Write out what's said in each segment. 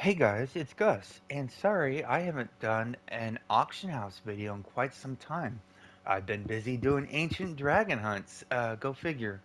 Hey guys, it's Gus, and sorry I haven't done an auction house video in quite some time. I've been busy doing ancient dragon hunts, go figure.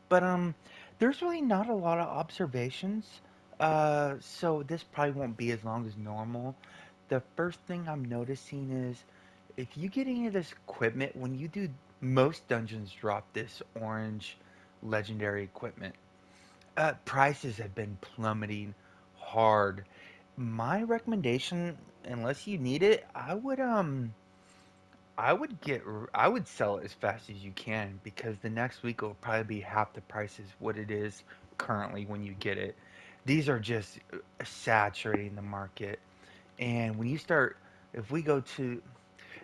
But there's really not a lot of observations, so this probably won't be as long as normal. The first thing I'm noticing is if you get any of this equipment, when you do, most dungeons drop this orange legendary equipment. Prices have been plummeting hard. My recommendation, unless you need it, I would sell it as fast as you can because the next week it will probably be half the price as what it is currently when you get it. These are just saturating the market. And when you start, if we go to,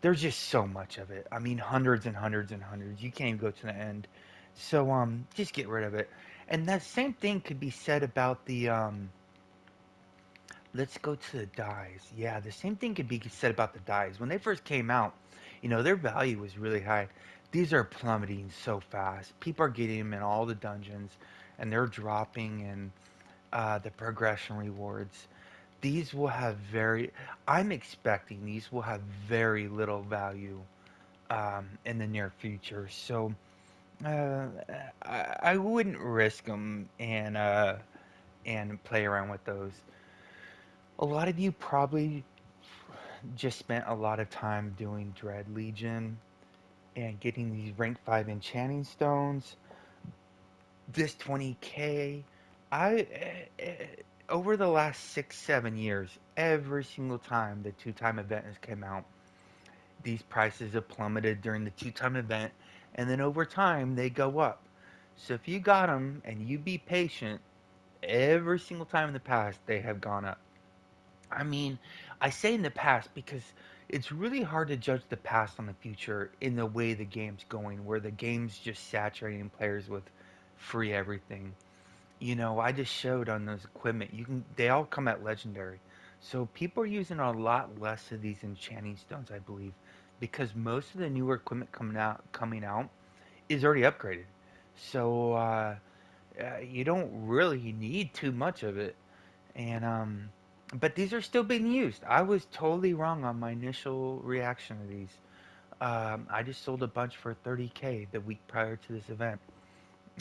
there's just so much of it. I mean, hundreds and hundreds and hundreds. You can't even go to the end. So just get rid of it. And that same thing could be said about the. Let's go to the dyes. Yeah, the same thing could be said about the dyes. When they first came out, their value was really high. These are plummeting so fast. People are getting them in all the dungeons, and they're dropping in the progression rewards. These will have very. I'm expecting these will have very little value in the near future. So uh, I wouldn't risk them and play around with those. A lot of you probably just spent a lot of time doing Dread Legion and getting these rank 5 enchanting stones. This 20k, I over the last 6 7 years, every single time the two-time event has come out, these prices have plummeted during the two-time event, and then over time they go up. So if you got them and you be patient, every single time in the past they have gone up. I mean, I say in the past because it's really hard to judge the past on the future in the way the game's going, where the game's just saturating players with free everything. I just showed on those equipment, they all come at legendary. So people are using a lot less of these enchanting stones, I believe, because most of the newer equipment coming out is already upgraded. So you don't really need too much of it. And but these are still being used. I was totally wrong on my initial reaction to these. I just sold a bunch for 30k the week prior to this event,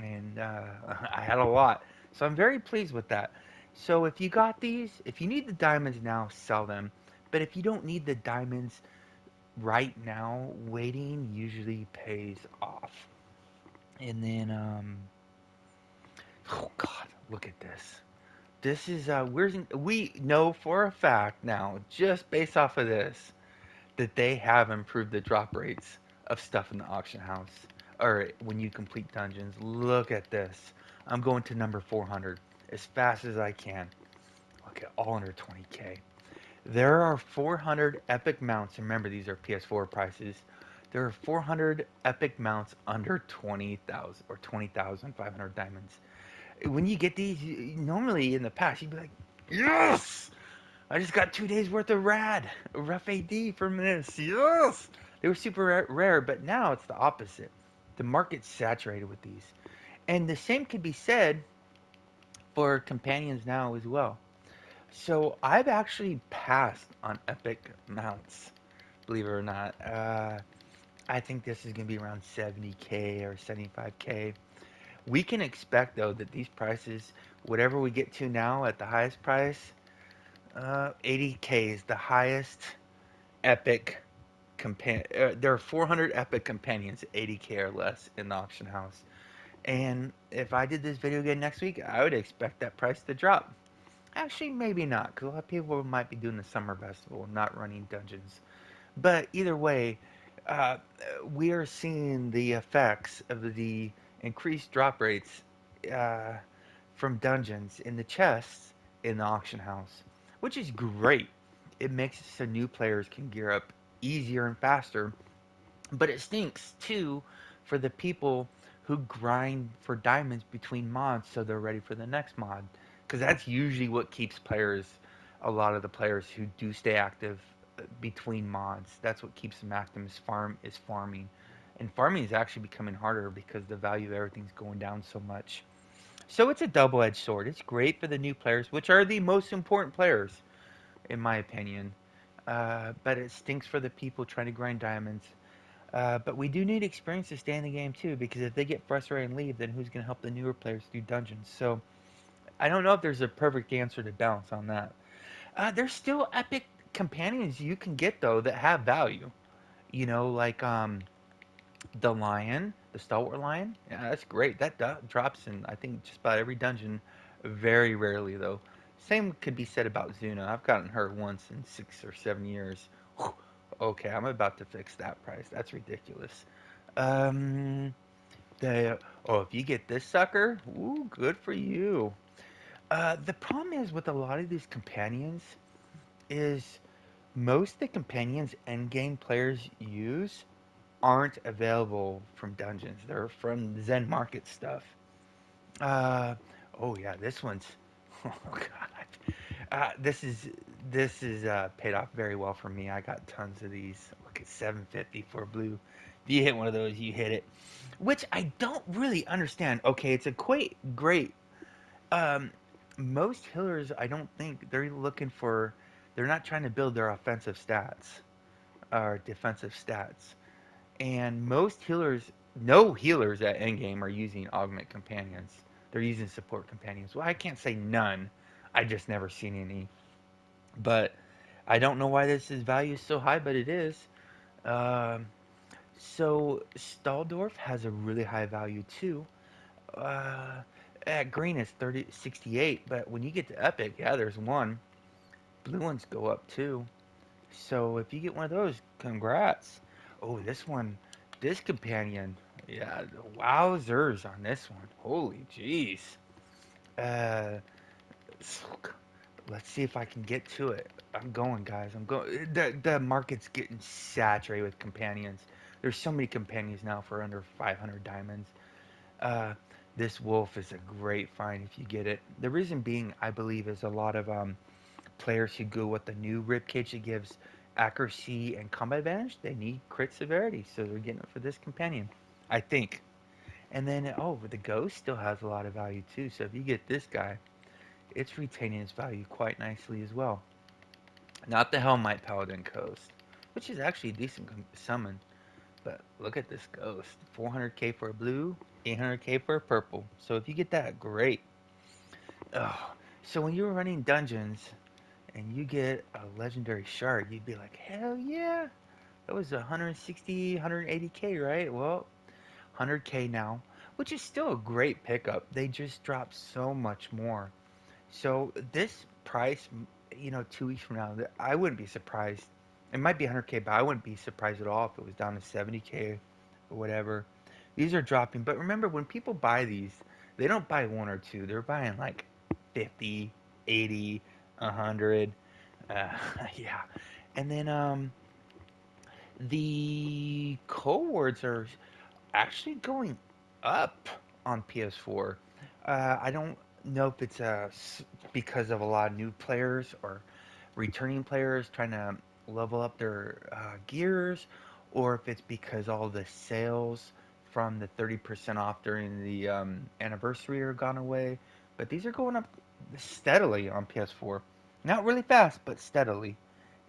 and I had a lot, so I'm very pleased with that. So if you got these, if you need the diamonds now, sell them. But if you don't need the diamonds right now, waiting usually pays off. And then, oh God, look at this. This is we know for a fact now, just based off of this, that they have improved the drop rates of stuff in the auction house or when you complete dungeons. Look at this. I'm going to number 400 as fast as I can. Look at all under 20k. There are 400 epic mounts. Remember, these are PS4 prices. There are 400 epic mounts under 20,000 or 20,500 diamonds. When you get these, normally in the past, you'd be like, yes! I just got 2 days worth of rough AD from this. Yes! They were super rare, but now it's the opposite. The market's saturated with these. And the same could be said for companions now as well. So I've actually passed on epic mounts, believe it or not. I think this is going to be around 70k or 75k. We can expect though that these prices, whatever we get to now at the highest price, 80k is the highest epic there are 400 epic companions, 80k or less in the auction house. And if I did this video again next week, I would expect that price to drop. Actually, maybe not, because a lot of people might be doing the summer festival, not running dungeons. But either way, uh, we are seeing the effects of the increased drop rates uh, from dungeons in the chests in the auction house, which is great. It makes it so new players can gear up easier and faster, but it stinks too for the people who grind for diamonds between mods so they're ready for the next mod. Because that's usually what keeps players, a lot of the players who do stay active between mods. That's what keeps them active is farming. And farming is actually becoming harder because the value of everything's going down so much. So it's a double-edged sword. It's great for the new players, which are the most important players, in my opinion. But it stinks for the people trying to grind diamonds. But we do need experience to stay in the game too, because if they get frustrated and leave, then who's going to help the newer players do dungeons? So I don't know if there's a perfect answer to balance on that. There's still epic companions you can get though that have value. Like the lion, the stalwart lion. Yeah, that's great. That drops in I think just about every dungeon. Very rarely though. Same could be said about Zuna. I've gotten her once in 6 or 7 years. Whew. Okay, I'm about to fix that price. That's ridiculous. Um, if you get this sucker, ooh, good for you. The problem is with a lot of these companions is most of the companions endgame players use aren't available from dungeons. They're from Zen Market stuff. Uh, oh yeah, this one's. Oh god, this is paid off very well for me. I got tons of these. Look at 750 for a blue. If you hit one of those, you hit it. Which I don't really understand. Okay, it's a quite great. Um, Most healers, I don't think they're looking for. They're not trying to build their offensive stats or defensive stats. And most healers, no healers at endgame are using augment companions. They're using support companions. Well, I can't say none. I just never seen any. But I don't know why this is value is so high, but it is. Um, so Staldorf has a really high value too. Uh, at green it's 3068, but when you get to epic, yeah, there's one. Blue ones go up too. So if you get one of those, congrats. Oh, this companion, yeah, wowzers on this one. Holy jeez. Uh, let's see if I can get to it. I'm going, guys. I'm going. The market's getting saturated with companions. There's so many companions now for under 500 diamonds. Uh, this wolf is a great find if you get it. The reason being, I believe, is a lot of players who go with the new ribcage that gives accuracy and combat advantage, they need crit severity, so they're getting it for this companion, I think. And then, the ghost still has a lot of value too. So if you get this guy, it's retaining its value quite nicely as well. Not the Hellmite Paladin Ghost, which is actually a decent summon. But look at this ghost, 400k for a blue, 800k for a purple. So if you get that, great. Oh, so when you were running dungeons, and you get a legendary shard, you'd be like, hell yeah, that was 160, 180k, right? Well, 100k now, which is still a great pickup. They just dropped so much more. So this price, 2 weeks from now, I wouldn't be surprised. It might be 100k, but I wouldn't be surprised at all if it was down to 70k or whatever. These are dropping, but remember when people buy these, they don't buy one or two. They're buying like 50, 80, 100. Uh, yeah. And then the cohorts are actually going up on PS4. I don't know if it's because of a lot of new players or returning players trying to level up their gears, or if it's because all the sales from the 30% off during the anniversary are gone away. But these are going up steadily on PS4. Not really fast, but steadily.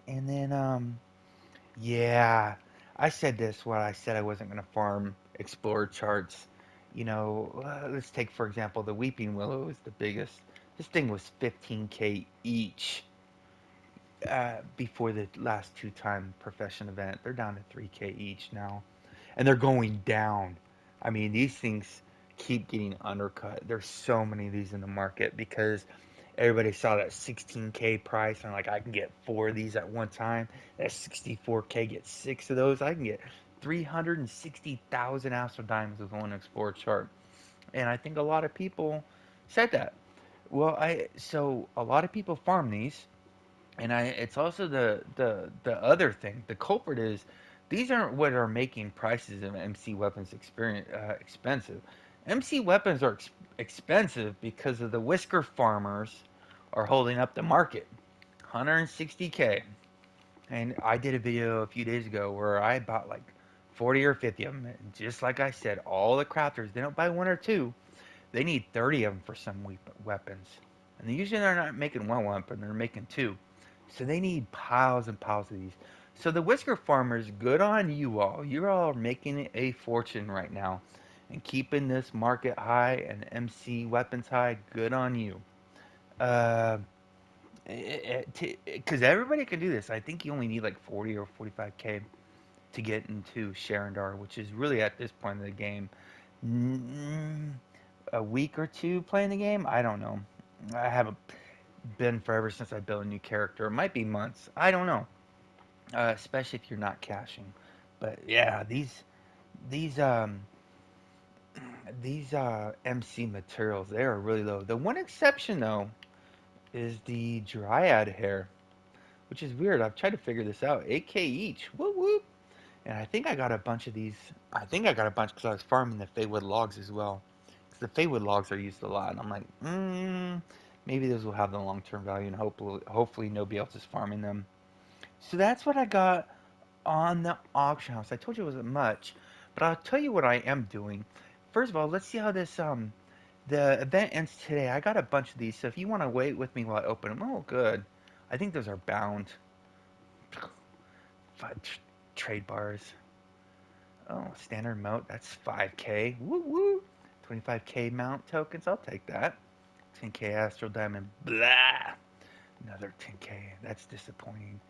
And then yeah, I said this when I said I wasn't going to farm Explorer charts. Let's take for example the Weeping Willow is the biggest. This thing was 15k each before the last two-time profession event. They're down to 3k each now, and they're going down. I mean, these things keep getting undercut. There's so many of these in the market because everybody saw that 16k price and like I can get four of these at one time. That 64k gets six of those. I can get 360,000 Astral Diamonds with one Explorer chart. And I think a lot of people said that. Well, I so a lot of people farm these, and it's also the other thing. The culprit is these aren't what are making prices of MC weapons expensive. MC weapons are expensive because of the whisker farmers are holding up the market. 160k. And I did a video a few days ago where I bought like 40 or 50 of them. And just like I said, all the crafters, they don't buy one or two. They need 30 of them for some weapons. And usually they're not making one weapon, they're making two. So they need piles and piles of these. So the whisker farmers, good on you all. You're all making a fortune right now. And keeping this market high and MC weapons high, good on you. Uh, because everybody can do this. I think you only need like 40 or 45k to get into Sharandar, which is really at this point of the game, mm, a week or two playing the game. I don't know. I haven't been forever since I built a new character. It might be months. I don't know. Especially if you're not caching. But yeah, these um these MC materials, they are really low. The one exception though is the Dryad hair, which is weird. I've tried to figure this out. 8k each. Whoop whoop. And I think I got a bunch of these. I think I got a bunch because I was farming the Feywood logs as well. Because the Feywood logs are used a lot. And I'm like, maybe those will have the long term value, and hopefully nobody else is farming them. So that's what I got on the auction house. I told you it wasn't much, but I'll tell you what I am doing. First of all, let's see how this the event ends today. I got a bunch of these, so if you want to wait with me while I open them, oh good. I think those are bound. Trade bars. Oh, standard mount, that's 5k. Woo woo. 25k mount tokens, I'll take that. 10k Astral Diamond, blah. Another 10k, that's disappointing.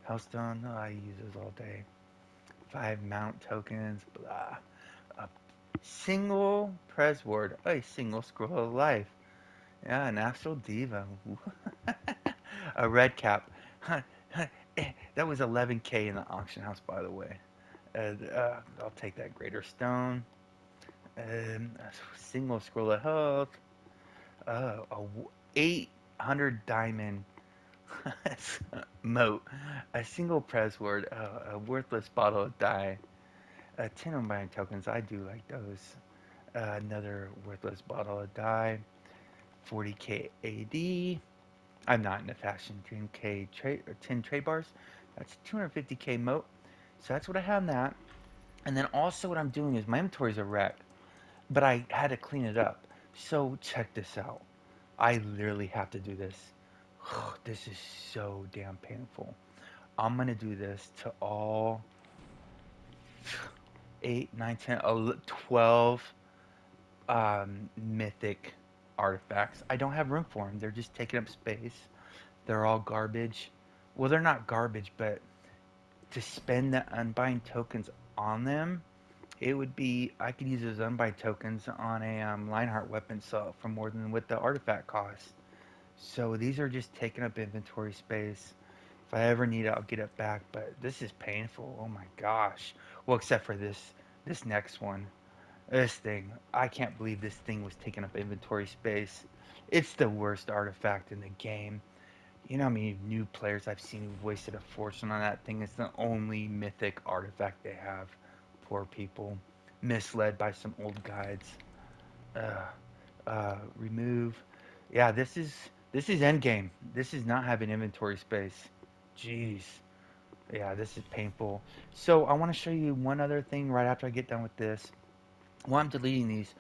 Hellstone, oh, I use those all day. 5 mount tokens, blah. A single Prez Ward, a single Scroll of Life. Yeah, an Astral Diva. A red cap. That was 11k in the auction house, by the way. I'll take that Greater Stone. A single Scroll of Health. A 800 diamond moat. A single Prez Word. A worthless bottle of dye. 10 of my tokens. I do like those. Another worthless bottle of dye. 40k AD. I'm not into fashion. 10k trade or 10 trade bars. That's 250k moat. So that's what I have in that. And then also what I'm doing is my inventory's a wreck, but I had to clean it up. So check this out. I literally have to do this. This is so damn painful. I'm gonna do this to all 8, 9, 10, 12 mythic artifacts. I don't have room for them. They're just taking up space. They're all garbage. Well, they're not garbage, but to spend the unbind tokens on them, it would be I could use those unbind tokens on a Lionheart weapon so for more than what the artifact costs. So these are just taking up inventory space. If I ever need it, I'll get it back. But this is painful. Oh my gosh. Well, except for this next one. This thing. I can't believe this thing was taking up inventory space. It's the worst artifact in the game. You know how many new players I've seen who've wasted a fortune on that thing? It's the only mythic artifact they have. Poor people. Misled by some old guides. Uh, remove. Yeah, this is endgame. This is not having inventory space. Jeez. Yeah, this is painful. So I want to show you one other thing right after I get done with this. While I'm deleting these,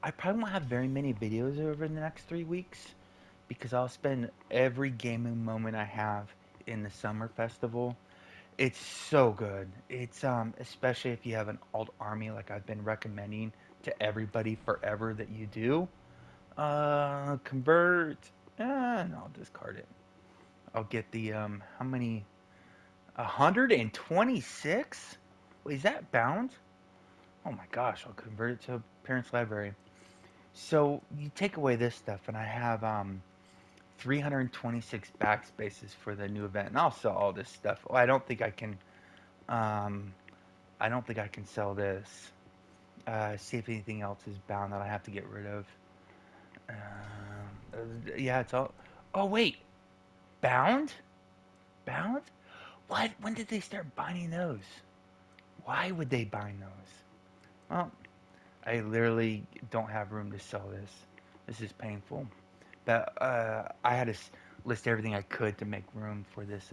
I probably won't have very many videos over the next 3 weeks because I'll spend every gaming moment I have in the summer festival. It's so good. It's especially if you have an alt army like I've been recommending to everybody forever that you do. Convert. No, I'll discard it. I'll get the how many? 126? Wait, is that bound? Oh my gosh, I'll convert it to Parents Library. So you take away this stuff, and I have 326 backspaces for the new event, and I'll sell all this stuff. Oh, Um, I don't think I can sell this. See if anything else is bound that I have to get rid of. Yeah, it's all. Oh wait, bound? Bound? What? When did they start binding those? Why would they bind those? Well, I literally don't have room to sell this. This is painful. But I had to list everything I could to make room for this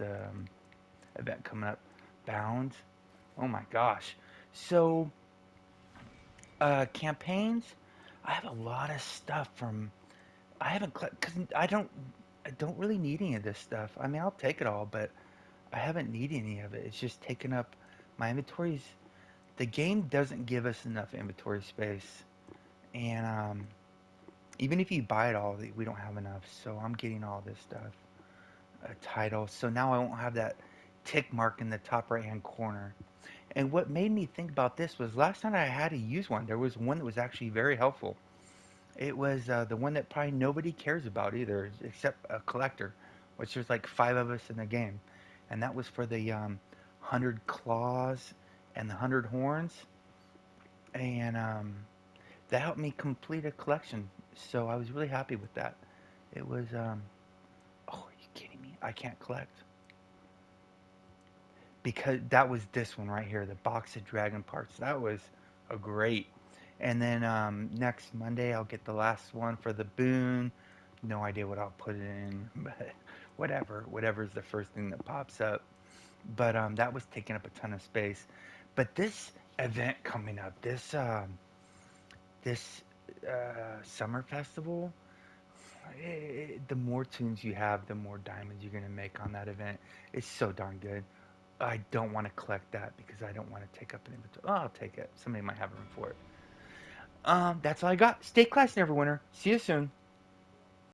event coming up. Bound? Oh my gosh. So, campaigns? I have a lot of stuff from I haven't because I don't really need any of this stuff. I mean, I'll take it all, but I haven't needed any of it. It's just taken up my inventories. The game doesn't give us enough inventory space, and even if you buy it all, we don't have enough. So I'm getting all this stuff. A title. So now I won't have that tick mark in the top right hand corner. And what made me think about this was last time I had to use one, there was one that was actually very helpful. It was the one that probably nobody cares about either, except a collector, which there's like five of us in the game, and that was for the 100 claws and the 100 horns, and that helped me complete a collection. So I was really happy with that. It was oh, are you kidding me? I can't collect because that was this one right here, the box of dragon parts. That was a great. And then next Monday I'll get the last one for the boon. No idea what I'll put it in, but whatever's the first thing that pops up. But that was taking up a ton of space. But this event coming up, this summer festival, the more tunes you have, the more diamonds you're gonna make on that event. It's so darn good. I don't want to collect that because I don't want to take up an inventory. Oh, I'll take it. Somebody might have room for it. That's all I got. Stay classy, Neverwinter. See you soon.